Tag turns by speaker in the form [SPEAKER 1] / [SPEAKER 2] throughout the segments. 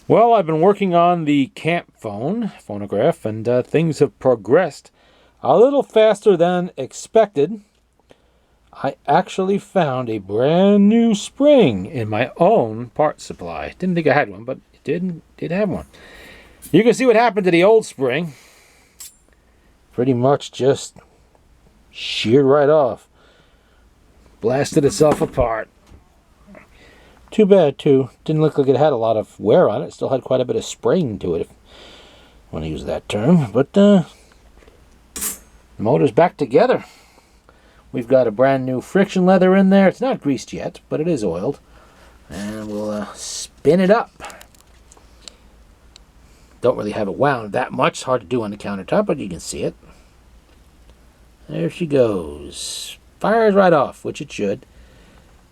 [SPEAKER 1] Well, I've been working on the Camp Fone phonograph, and things have progressed a little faster than expected. I actually found a brand new spring in my own part supply. Didn't think I had one, but it did have one. You can see what happened to the old spring. Pretty much just sheared right off. Blasted itself apart. Too bad, too. Didn't look like it had a lot of wear on it. It still had quite a bit of spring to it, if I want to use that term. But the motor's back together. We've got a brand new friction leather in there. It's not greased yet, but it is oiled. And we'll spin it up. Don't really have it wound that much. It's hard to do on the countertop, but you can see it. There she goes. Fires right off, which it should.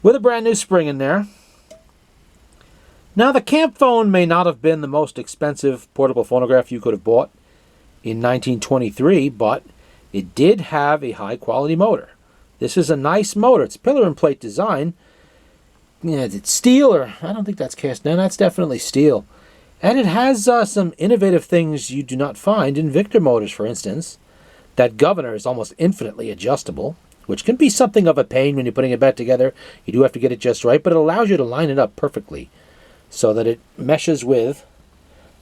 [SPEAKER 1] With a brand new spring in there. Now, the Camp Fone may not have been the most expensive portable phonograph you could have bought in 1923, but it did have a high-quality motor. This is a nice motor. It's pillar and plate design. Yeah, it's steel, or I don't think that's cast. No, that's definitely steel. And it has some innovative things you do not find in Victor motors, for instance. That governor is almost infinitely adjustable, which can be something of a pain when you're putting it back together. You do have to get it just right, but it allows you to line it up perfectly so that it meshes with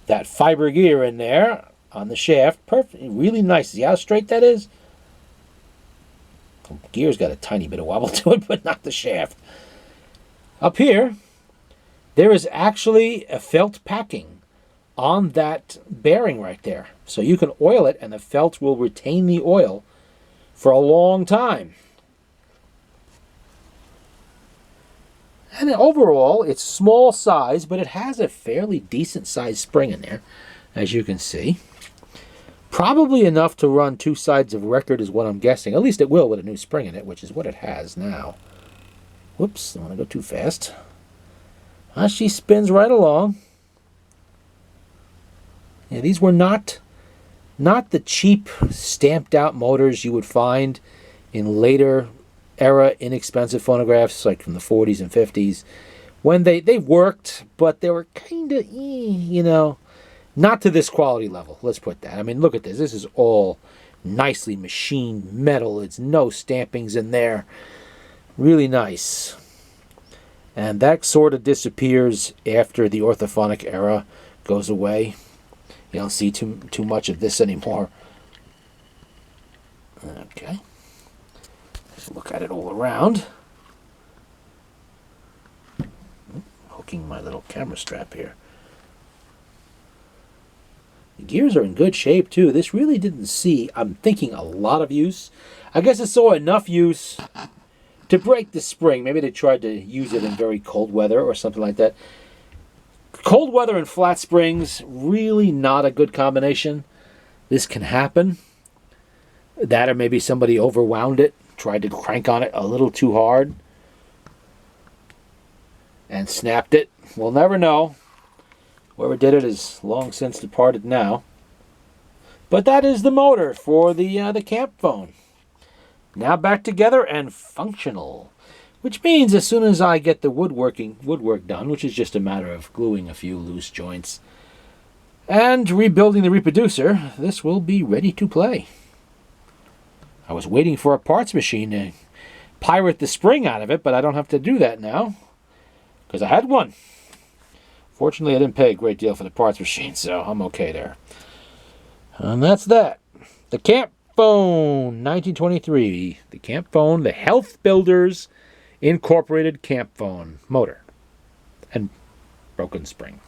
[SPEAKER 1] that fiber gear in there on the shaft. Perfect, really nice. See how straight that is? The gear's got a tiny bit of wobble to it, but not the shaft. Up here, there is actually a felt packing on that bearing right there. So you can oil it, and the felt will retain the oil for a long time. And overall, it's small size, but it has a fairly decent sized spring in there, as you can see. Probably enough to run two sides of record is what I'm guessing. At least it will with a new spring in it, which is what it has now. Whoops, I don't want to go too fast. She spins right along. Yeah, these were not the cheap, stamped-out motors you would find in later era inexpensive phonographs, like from the 40s and 50s, when they worked, but they were kind of, not to this quality level. Let's put that. I mean, look at this. This is all nicely machined metal. It's no stampings in there. Really nice. And that sort of disappears after the orthophonic era goes away. You don't see too much of this anymore. Okay. Let's look at it all around. Hooking my little camera strap here. The gears are in good shape, too. This really didn't see, I'm thinking, a lot of use. I guess it saw enough use to break the spring. Maybe they tried to use it in very cold weather or something like that. Cold weather and flat springs, really not a good combination. This can happen. That, or maybe somebody overwound it, tried to crank on it a little too hard, and snapped it. We'll never know. Whoever did it is long since departed now. But that is the motor for the Camp Fone. Now back together and functional. Which means as soon as I get the woodwork done, which is just a matter of gluing a few loose joints and rebuilding the reproducer, this will be ready to play. I was waiting for a parts machine to pirate the spring out of it, but I don't have to do that now because I had one. Fortunately, I didn't pay a great deal for the parts machine, so I'm okay there. And that's that. The Camp Fone, 1923. The Camp Fone, the Health Builders Incorporated Camp Fone motor and broken spring.